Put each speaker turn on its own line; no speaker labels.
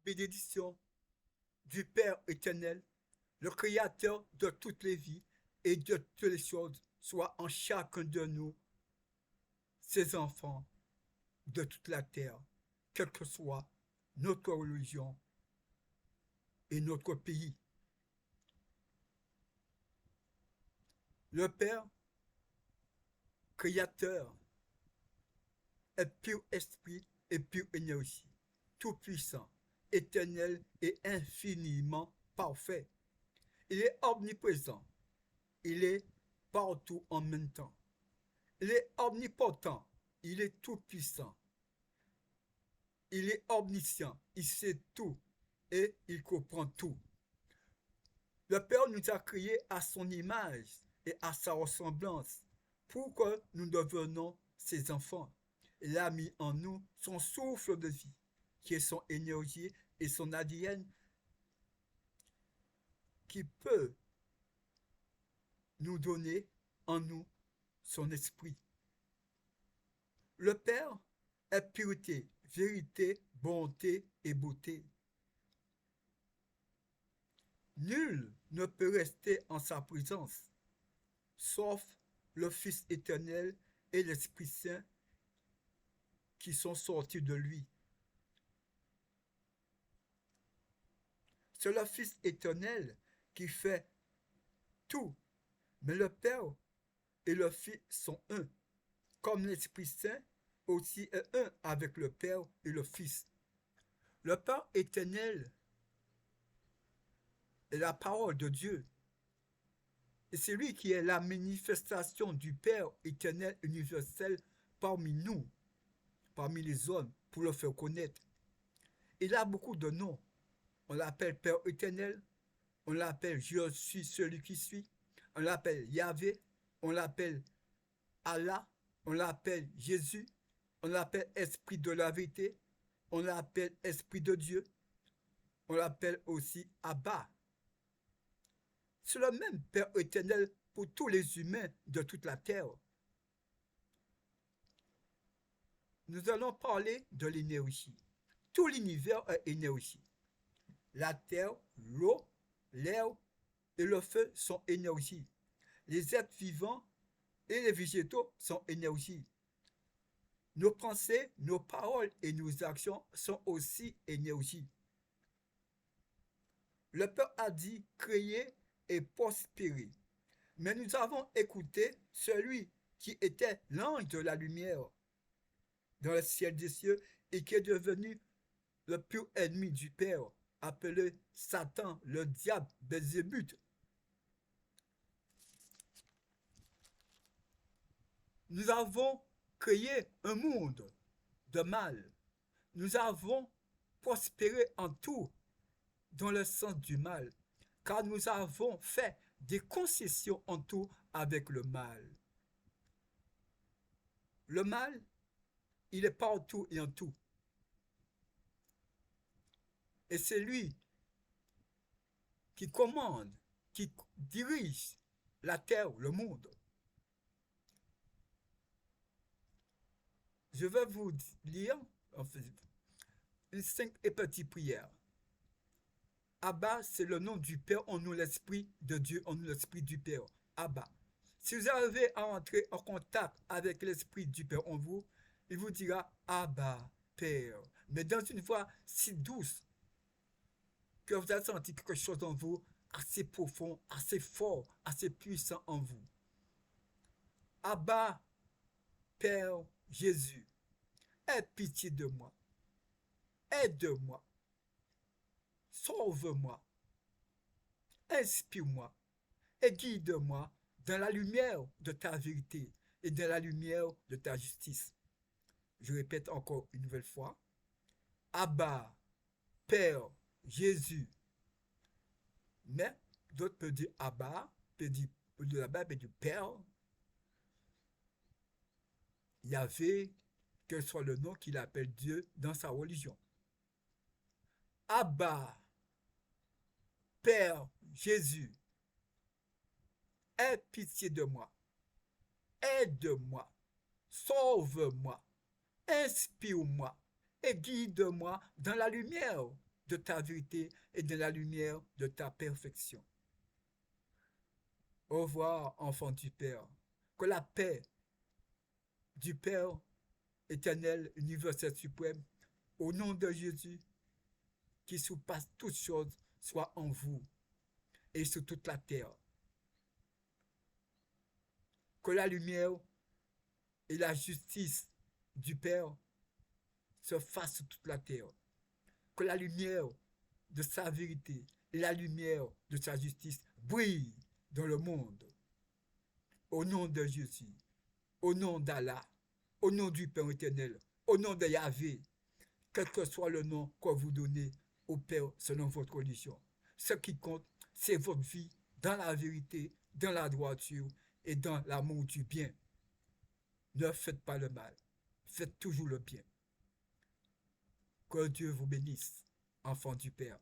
bénédiction du Père éternel, le Créateur de toutes les vies et de toutes les choses, soit en chacun de nous, ses enfants de toute la terre, quelle que soit notre religion et notre pays. Le Père Créateur est pur esprit et pure énergie, tout-puissant, éternel et infiniment parfait. Il est omniprésent. Il est partout en même temps. Il est omnipotent. Il est tout-puissant. Il est omniscient. Il sait tout et il comprend tout. Le Père nous a créés à son image et à sa ressemblance pour que nous devenions ses enfants. Il a mis en nous son souffle de vie, qui est son énergie et son ADN, qui peut nous donner en nous son esprit. Le Père est pureté, vérité, bonté et beauté. Nul ne peut rester en sa présence, sauf le Fils éternel et l'Esprit Saint qui sont sortis de lui. C'est le Fils éternel qui fait tout, mais le Père et le Fils sont un, comme l'Esprit Saint aussi est un avec le Père et le Fils. Le Père éternel est la parole de Dieu. Et c'est lui qui est la manifestation du Père éternel universel parmi nous, parmi les hommes, pour le faire connaître. Il a beaucoup de noms. On l'appelle Père éternel, on l'appelle Je suis celui qui suis, on l'appelle Yahvé, on l'appelle Allah, on l'appelle Jésus, on l'appelle Esprit de la vérité, on l'appelle Esprit de Dieu, on l'appelle aussi Abba. C'est le même Père éternel pour tous les humains de toute la terre. Nous allons parler de l'énergie. Tout l'univers est énergie. La terre, l'eau, l'air et le feu sont énergie. Les êtres vivants et les végétaux sont énergie. Nos pensées, nos paroles et nos actions sont aussi énergie. Le Père a dit créer et prospérer. Mais nous avons écouté celui qui était l'ange de la lumière dans le ciel des cieux et qui est devenu le pur ennemi du Père, appelé Satan, le diable, Belzébuth. Nous avons créé un monde de mal. Nous avons prospéré en tout dans le sens du mal, car nous avons fait des concessions en tout avec le mal. Le mal, il est partout et en tout. Et c'est lui qui commande, qui dirige la terre, le monde. Je vais vous lire une 5 petites prières. Abba, c'est le nom du Père en nous, l'Esprit de Dieu, en nous, l'Esprit du Père. Abba. Si vous arrivez à entrer en contact avec l'Esprit du Père en vous, il vous dira Abba, Père. Mais dans une voix si douce que vous avez senti quelque chose en vous assez profond, assez fort, assez puissant en vous. Abba, Père Jésus, aie pitié de moi. Aide-moi. Sauve-moi. Inspire-moi. Et guide-moi dans la lumière de ta vérité et dans la lumière de ta justice. Je répète encore une nouvelle fois. Abba, Père, Jésus. Mais d'autres peuvent dire Abba, peuvent dire Père. Yahvé, quel soit le nom qu'il appelle Dieu dans sa religion. Abba, Père, Jésus, aie pitié de moi, aide-moi, sauve-moi, inspire-moi et guide-moi dans la lumière de ta vérité et dans la lumière de ta perfection. Au revoir, enfant du Père. Que la paix du Père éternel, universel, suprême, au nom de Jésus, qui surpasse toutes choses, soit en vous et sur toute la terre. Que la lumière et la justice du Père se fassent sur toute la terre. Que la lumière de sa vérité et la lumière de sa justice brillent dans le monde. Au nom de Jésus, au nom d'Allah, au nom du Père éternel, au nom de Yahvé, quel que soit le nom que vous donnez au Père selon votre religion. Ce qui compte, c'est votre vie dans la vérité, dans la droiture et dans l'amour du bien. Ne faites pas le mal, faites toujours le bien. Que Dieu vous bénisse, enfants du Père.